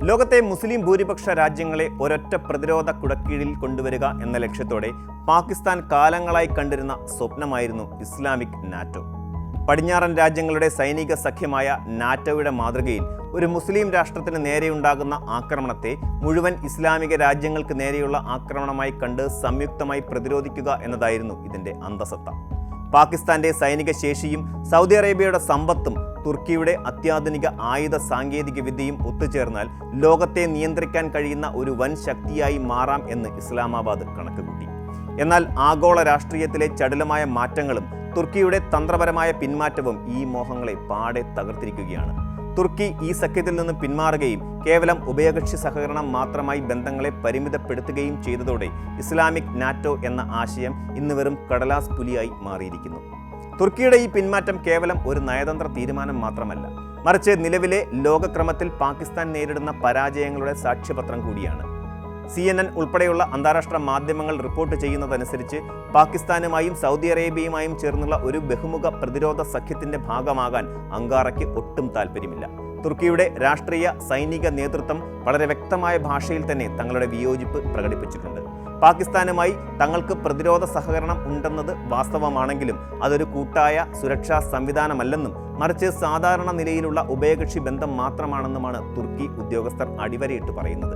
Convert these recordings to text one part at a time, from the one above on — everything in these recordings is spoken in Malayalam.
ലോകത്തെ മുസ്ലിം ഭൂരിപക്ഷ രാജ്യങ്ങളെ ഒരൊറ്റ പ്രതിരോധ കുടക്കീഴിൽ കൊണ്ടുവരിക എന്ന ലക്ഷ്യത്തോടെ പാകിസ്ഥാൻ കാലങ്ങളായി കണ്ടിരുന്ന സ്വപ്നമായിരുന്നു ഇസ്ലാമിക് നാറ്റോ. പടിഞ്ഞാറൻ രാജ്യങ്ങളുടെ സൈനിക സഖ്യമായ നാറ്റോയുടെ മാതൃകയിൽ ഒരു മുസ്ലിം രാഷ്ട്രത്തിന് നേരെയുണ്ടാകുന്ന ആക്രമണത്തെ മുഴുവൻ ഇസ്ലാമിക രാജ്യങ്ങൾക്ക് നേരെയുള്ള ആക്രമണമായി കണ്ട് സംയുക്തമായി പ്രതിരോധിക്കുക എന്നതായിരുന്നു ഇതിൻ്റെ അന്തസത്ത. പാകിസ്ഥാന്റെ സൈനിക ശേഷിയും സൗദി അറേബ്യയുടെ സമ്പത്തും തുർക്കിയുടെ അത്യാധുനിക ആയുധ സാങ്കേതിക വിദ്യയും ഒത്തുചേർന്നാൽ ലോകത്തെ നിയന്ത്രിക്കാൻ കഴിയുന്ന ഒരു വൻ ശക്തിയായി മാറാം എന്ന് ഇസ്ലാമാബാദ് കണക്കുകൂട്ടി. എന്നാൽ ആഗോള രാഷ്ട്രീയത്തിലെ ചടുലമായ മാറ്റങ്ങളും തുർക്കിയുടെ തന്ത്രപരമായ പിന്മാറ്റവും ഈ മോഹങ്ങളെ പാടെ തകർത്തിരിക്കുകയാണ്. തുർക്കി ഈ സഖ്യത്തിൽ നിന്ന് പിന്മാറുകയും കേവലം ഉഭയകക്ഷി സഹകരണം മാത്രമായി ബന്ധങ്ങളെ പരിമിതപ്പെടുത്തുകയും ചെയ്തതോടെ ഇസ്ലാമിക് നാറ്റോ എന്ന ആശയം ഇന്ന് വെറും കടലാസ് പുലിയായി മാറിയിരിക്കുന്നു. തുർക്കിയുടെ ഈ പിന്മാറ്റം കേവലം ഒരു നയതന്ത്ര തീരുമാനം മാത്രമല്ല, മറിച്ച് നിലവിലെ ലോകക്രമത്തിൽ പാകിസ്ഥാൻ നേരിടുന്ന പരാജയങ്ങളുടെ സാക്ഷ്യപത്രം കൂടിയാണ്. CNN ഉൾപ്പെടെയുള്ള അന്താരാഷ്ട്ര മാധ്യമങ്ങൾ റിപ്പോർട്ട് ചെയ്യുന്നതനുസരിച്ച് പാകിസ്ഥാനുമായും സൗദി അറേബ്യയുമായും ചേർന്നുള്ള ഒരു ബഹുമുഖ പ്രതിരോധ സഖ്യത്തിന്റെ ഭാഗമാകാൻ അങ്കാറയ്ക്ക് ഒട്ടും താല്പര്യമില്ല. തുർക്കിയുടെ രാഷ്ട്രീയ സൈനിക നേതൃത്വം വളരെ വ്യക്തമായ ഭാഷയിൽ തന്നെ തങ്ങളുടെ വിയോജിപ്പ് പ്രകടിപ്പിച്ചിട്ടുണ്ട്. പാകിസ്ഥാനുമായി തങ്ങൾക്ക് പ്രതിരോധ സഹകരണം ഉണ്ടെന്നത് വാസ്തവമാണെങ്കിലും അതൊരു കൂട്ടായ സുരക്ഷാ സംവിധാനമല്ലെന്നും മറിച്ച് സാധാരണ നിലയിലുള്ള ഉഭയകക്ഷി ബന്ധം മാത്രമാണെന്നുമാണ് തുർക്കി ഉദ്യോഗസ്ഥർ അടിവരയിട്ട് പറയുന്നത്.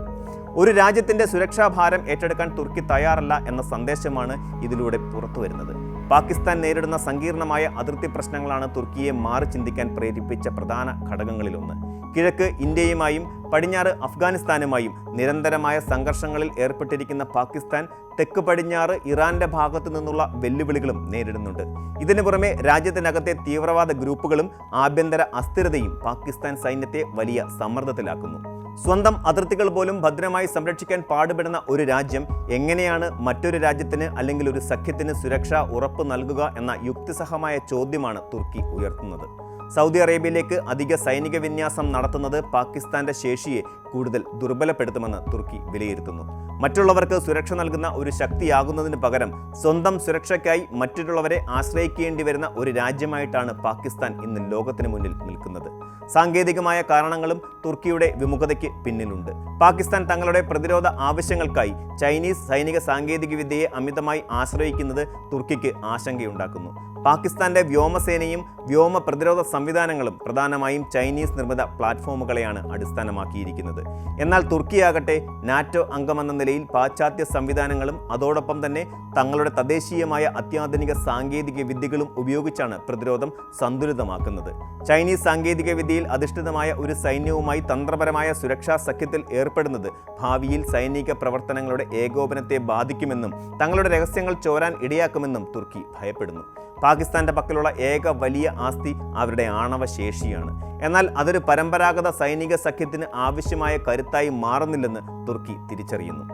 ഒരു രാജ്യത്തിന്റെ സുരക്ഷാ ഭാരം ഏറ്റെടുക്കാൻ തുർക്കി തയ്യാറല്ല എന്ന സന്ദേശമാണ് ഇതിലൂടെ പുറത്തു വരുന്നത്. പാകിസ്ഥാൻ നേരിടുന്ന സങ്കീർണമായ അതിർത്തി പ്രശ്നങ്ങളാണ് തുർക്കിയെ മാറി ചിന്തിക്കാൻ പ്രേരിപ്പിച്ച പ്രധാന ഘടകങ്ങളിലൊന്ന്. കിഴക്ക് ഇന്ത്യയുമായും പടിഞ്ഞാറ് അഫ്ഗാനിസ്ഥാനുമായും നിരന്തരമായ സംഘർഷങ്ങളിൽ ഏർപ്പെട്ടിരിക്കുന്ന പാകിസ്ഥാൻ തെക്ക് പടിഞ്ഞാറ് ഇറാന്റെ ഭാഗത്തു നിന്നുള്ള വെല്ലുവിളികളും നേരിടുന്നുണ്ട്. ഇതിനു പുറമെ രാജ്യത്തിനകത്തെ തീവ്രവാദ ഗ്രൂപ്പുകളും ആഭ്യന്തര അസ്ഥിരതയും പാകിസ്ഥാൻ സൈന്യത്തെ വലിയ സമ്മർദ്ദത്തിലാക്കുന്നു. സ്വന്തം അതിർത്തികൾ പോലും ഭദ്രമായി സംരക്ഷിക്കാൻ പാടുപെടുന്ന ഒരു രാജ്യം എങ്ങനെയാണ് മറ്റൊരു രാജ്യത്തിന് അല്ലെങ്കിൽ ഒരു സഖ്യത്തിന് സുരക്ഷാ ഉറപ്പ് നൽകുക എന്ന യുക്തിസഹമായ ചോദ്യമാണ് തുർക്കി ഉയർത്തുന്നത്. സൗദി അറേബ്യയിലേക്ക് അധിക സൈനിക വിന്യാസം നടത്തുന്നത് പാകിസ്ഥാന്റെ ശേഷിയെ കൂടുതൽ ദുർബലപ്പെടുത്തുമെന്ന് തുർക്കി വിലയിരുത്തുന്നു. മറ്റുള്ളവർക്ക് സുരക്ഷ നൽകുന്ന ഒരു ശക്തിയാകുന്നതിന് പകരം സ്വന്തം സുരക്ഷയ്ക്കായി മറ്റുള്ളവരെ ആശ്രയിക്കേണ്ടി വരുന്ന ഒരു രാജ്യമായിട്ടാണ് പാകിസ്ഥാൻ ഇന്ന് ലോകത്തിന് മുന്നിൽ നിൽക്കുന്നത്. സാങ്കേതികമായ കാരണങ്ങളും തുർക്കിയുടെ വിമുഖതയ്ക്ക് പിന്നിലുണ്ട്. പാകിസ്ഥാൻ തങ്ങളുടെ പ്രതിരോധ ആവശ്യങ്ങൾക്കായി ചൈനീസ് സൈനിക സാങ്കേതിക വിദ്യയെ അമിതമായി ആശ്രയിക്കുന്നത് തുർക്കിക്ക് ആശങ്കയുണ്ടാക്കുന്നു. പാകിസ്ഥാന്റെ വ്യോമസേനയും വ്യോമ പ്രതിരോധ സംവിധാനങ്ങളും പ്രധാനമായും ചൈനീസ് നിർമ്മിത പ്ലാറ്റ്ഫോമുകളെയാണ് അടിസ്ഥാനമാക്കിയിരിക്കുന്നത്. എന്നാൽ തുർക്കിയാകട്ടെ നാറ്റോ അംഗമെന്ന നിലയിൽ പാശ്ചാത്യ സംവിധാനങ്ങളും അതോടൊപ്പം തന്നെ തങ്ങളുടെ തദ്ദേശീയമായ അത്യാധുനിക സാങ്കേതിക വിദ്യകളും ഉപയോഗിച്ചാണ് പ്രതിരോധം സന്തുലിതമാക്കുന്നത്. ചൈനീസ് സാങ്കേതിക വിദ്യയിൽ അധിഷ്ഠിതമായ ഒരു സൈന്യവുമായി തന്ത്രപരമായ സുരക്ഷാ സഖ്യത്തിൽ ഏർപ്പെടുന്നത് ഭാവിയിൽ സൈനിക പ്രവർത്തനങ്ങളുടെ ഏകോപനത്തെ ബാധിക്കുമെന്നും തങ്ങളുടെ രഹസ്യങ്ങൾ ചോരാൻ ഇടയാക്കുമെന്നും തുർക്കി ഭയപ്പെടുന്നു. പാകിസ്ഥാന്റെ പക്കലുള്ള ഏക വലിയ ആസ്തി അവരുടെ ആണവ ശേഷിയാണ്. എന്നാൽ അതൊരു പരമ്പരാഗത സൈനിക സഖ്യത്തിന് ആവശ്യമായ കരുത്തായി മാറുന്നില്ലെന്ന് തുർക്കി തിരിച്ചറിയുന്നു.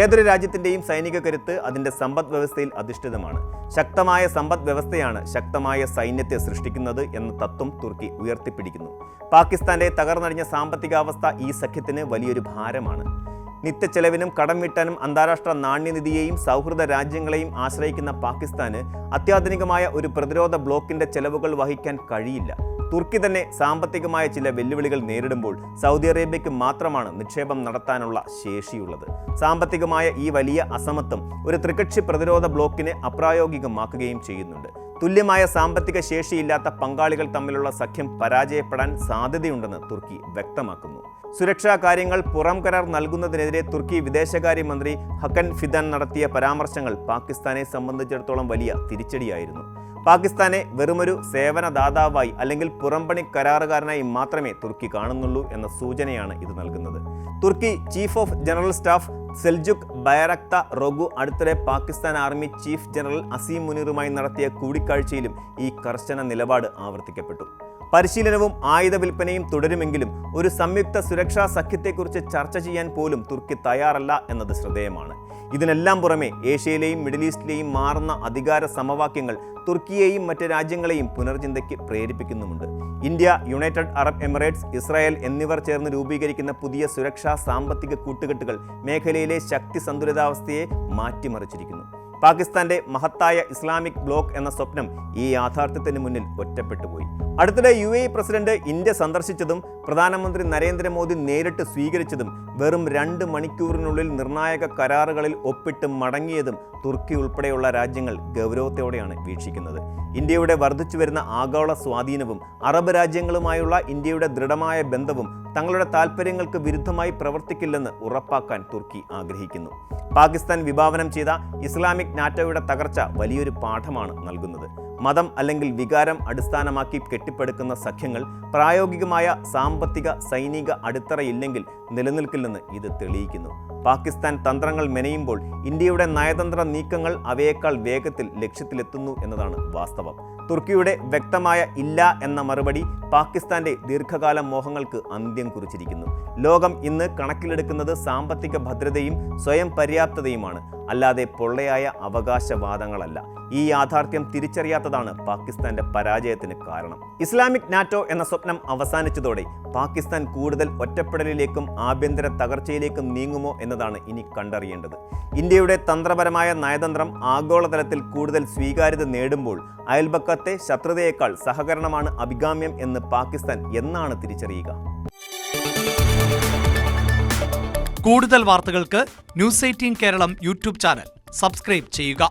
ഏതൊരു രാജ്യത്തിൻ്റെയും സൈനിക കരുത്ത് അതിൻ്റെ സമ്പദ് വ്യവസ്ഥയിൽ അധിഷ്ഠിതമാണ്. ശക്തമായ സമ്പദ് വ്യവസ്ഥയാണ് ശക്തമായ സൈന്യത്തെ സൃഷ്ടിക്കുന്നത് എന്ന തത്വം തുർക്കി ഉയർത്തിപ്പിടിക്കുന്നു. പാകിസ്ഥാന്റെ തകർന്നടിഞ്ഞ സാമ്പത്തികാവസ്ഥ ഈ സഖ്യത്തിന് വലിയൊരു ഭാരമാണ്. നിത്യച്ചെലവിനും കടം വീട്ടാനും അന്താരാഷ്ട്ര നാണ്യനിധിയെയും സൗഹൃദ രാജ്യങ്ങളെയും ആശ്രയിക്കുന്ന പാകിസ്ഥാന് അത്യാധുനികമായ ഒരു പ്രതിരോധ ബ്ലോക്കിന്റെ ചെലവുകൾ വഹിക്കാൻ കഴിയില്ല. തുർക്കി തന്നെ സാമ്പത്തികമായ ചില വെല്ലുവിളികൾ നേരിടുമ്പോൾ സൗദി അറേബ്യയ്ക്ക് മാത്രമാണ് നിക്ഷേപം നടത്താനുള്ള ശേഷിയുള്ളത്. സാമ്പത്തികമായ ഈ വലിയ അസമത്വം ഒരു ത്രികക്ഷി പ്രതിരോധ ബ്ലോക്കിനെ അപ്രായോഗികമാക്കുകയും ചെയ്യുന്നുണ്ട്. തുല്യമായ സാമ്പത്തിക ശേഷിയില്ലാത്ത പങ്കാളികൾ തമ്മിലുള്ള സഖ്യം പരാജയപ്പെടാൻ സാധ്യതയുണ്ടെന്ന് തുർക്കി വ്യക്തമാക്കുന്നു. സുരക്ഷാ കാര്യങ്ങൾ പുറം കരാർ നൽകുന്നതിനെതിരെ തുർക്കി വിദേശകാര്യമന്ത്രി ഹക്കൻ ഫിദൻ നടത്തിയ പരാമർശങ്ങൾ പാകിസ്ഥാനെ സംബന്ധിച്ചിടത്തോളം വലിയ തിരിച്ചടിയായിരുന്നു. പാകിസ്ഥാനെ വെറുമൊരു സേവനദാതാവായി അല്ലെങ്കിൽ പുറംപണി കരാറുകാരനായി മാത്രമേ തുർക്കി കാണുന്നുള്ളൂ എന്ന സൂചനയാണ് ഇത് നൽകുന്നത്. തുർക്കി chief of general staff Selcuk Bayraktaroglu അടുത്തിടെ Pakistan army chief general Asim മുനീറുമായി നടത്തിയ കൂടിക്കാഴ്ചയിലും ഈ കർശന നിലപാട് ആവർത്തിക്കപ്പെട്ടു. പരിശീലനവും ആയുധ വിൽപ്പനയും തുടരുമെങ്കിലും ഒരു സംയുക്ത സുരക്ഷാ സഖ്യത്തെക്കുറിച്ച് ചർച്ച ചെയ്യാൻ പോലും തുർക്കി തയ്യാറല്ല എന്നത് ശ്രദ്ധേയമാണ്. ഇതിനെല്ലാം പുറമെ ഏഷ്യയിലെയും മിഡിൽ ഈസ്റ്റിലെയും മാറുന്ന അധികാര സമവാക്യങ്ങൾ തുർക്കിയെയും മറ്റ് രാജ്യങ്ങളെയും പുനർചിന്തയ്ക്ക് പ്രേരിപ്പിക്കുന്നുമുണ്ട്. India, United Arab Emirates, Israel എന്നിവർ ചേർന്ന് രൂപീകരിക്കുന്ന പുതിയ സുരക്ഷാ സാമ്പത്തിക കൂട്ടുകെട്ടുകൾ മേഖലയിലെ ശക്തി സന്തുലിതാവസ്ഥയെ മാറ്റിമറിച്ചിരിക്കുന്നു. പാകിസ്ഥാന്റെ മഹത്തായ ഇസ്ലാമിക് ബ്ലോക്ക് എന്ന സ്വപ്നം ഈ യാഥാർത്ഥ്യത്തിന് മുന്നിൽ ഒറ്റപ്പെട്ടുപോയി. അടുത്തിടെ UAE പ്രസിഡന്റ് ഇന്ത്യ സന്ദർശിച്ചതും പ്രധാനമന്ത്രി നരേന്ദ്രമോദി നേരിട്ട് സ്വീകരിച്ചതും വെറും 2 മണിക്കൂറിനുള്ളിൽ നിർണായക കരാറുകളിൽ ഒപ്പിട്ട് മടങ്ങിയതും തുർക്കി ഉൾപ്പെടെയുള്ള രാജ്യങ്ങൾ ഗൗരവത്തോടെയാണ് വീക്ഷിക്കുന്നത്. ഇന്ത്യയുടെ വർദ്ധിച്ചുവരുന്ന ആഗോള സ്വാധീനവും അറബ് രാജ്യങ്ങളുമായുള്ള ഇന്ത്യയുടെ ദൃഢമായ ബന്ധവും തങ്ങളുടെ താൽപ്പര്യങ്ങൾക്ക് വിരുദ്ധമായി പ്രവർത്തിക്കില്ലെന്ന് ഉറപ്പാക്കാൻ തുർക്കി ആഗ്രഹിക്കുന്നു. പാകിസ്ഥാൻ വിഭാവനം ചെയ്ത ഇസ്ലാമിക് നാറ്റോയുടെ തകർച്ച വലിയൊരു പാഠമാണ് നൽകുന്നത്. മതം അല്ലെങ്കിൽ വികാരം അടിസ്ഥാനമാക്കി കെട്ടിപ്പടുക്കുന്ന സഖ്യങ്ങൾ പ്രായോഗികമായ സാമ്പത്തിക സൈനിക അടിത്തറയില്ലെങ്കിൽ നിലനിൽക്കില്ലെന്ന് ഇത് തെളിയിക്കുന്നു. പാകിസ്ഥാൻ തന്ത്രങ്ങൾ മെനയുമ്പോൾ ഇന്ത്യയുടെ നയതന്ത്ര നീക്കങ്ങൾ അവയേക്കാൾ വേഗത്തിൽ ലക്ഷ്യത്തിലെത്തുന്നു എന്നതാണ് വാസ്തവം. തുർക്കിയുടെ വ്യക്തമായ ഇല്ല എന്ന മറുപടി പാകിസ്ഥാന്റെ ദീർഘകാല മോഹങ്ങൾക്ക് അന്ത്യം കുറിച്ചിരിക്കുന്നു. ലോകം ഇന്ന് കണക്കിലെടുക്കുന്നത് സാമ്പത്തിക ഭദ്രതയും സ്വയം പര്യാപ്തതയുമാണ്, അല്ലാതെ പൊള്ളയായ അവകാശവാദങ്ങളല്ല. ഈ യാഥാർത്ഥ്യം തിരിച്ചറിയാത്തതാണ് പാകിസ്ഥാന്റെ പരാജയത്തിന് കാരണം. ഇസ്ലാമിക് നാറ്റോ എന്ന സ്വപ്നം അവസാനിച്ചതോടെ പാകിസ്ഥാൻ കൂടുതൽ ഒറ്റപ്പെടലിലേക്കും ആഭ്യന്തര തകർച്ചയിലേക്കും നീങ്ങുമോ എന്നതാണ് ഇനി കണ്ടറിയേണ്ടത്. ഇന്ത്യയുടെ തന്ത്രപരമായ നയതന്ത്രം ആഗോളതലത്തിൽ കൂടുതൽ സ്വീകാര്യത നേടുമ്പോൾ അയൽപക്കത്തെ ശത്രുതയേക്കാൾ സഹകരണമാണ് അഭികാമ്യം എന്ന് പാകിസ്ഥാൻ എന്നാണ് തിരിച്ചറിയുക? കൂടുതൽ വാർത്തകൾക്ക് news 18 Keralam YouTube channel subscribe ചെയ്യുക.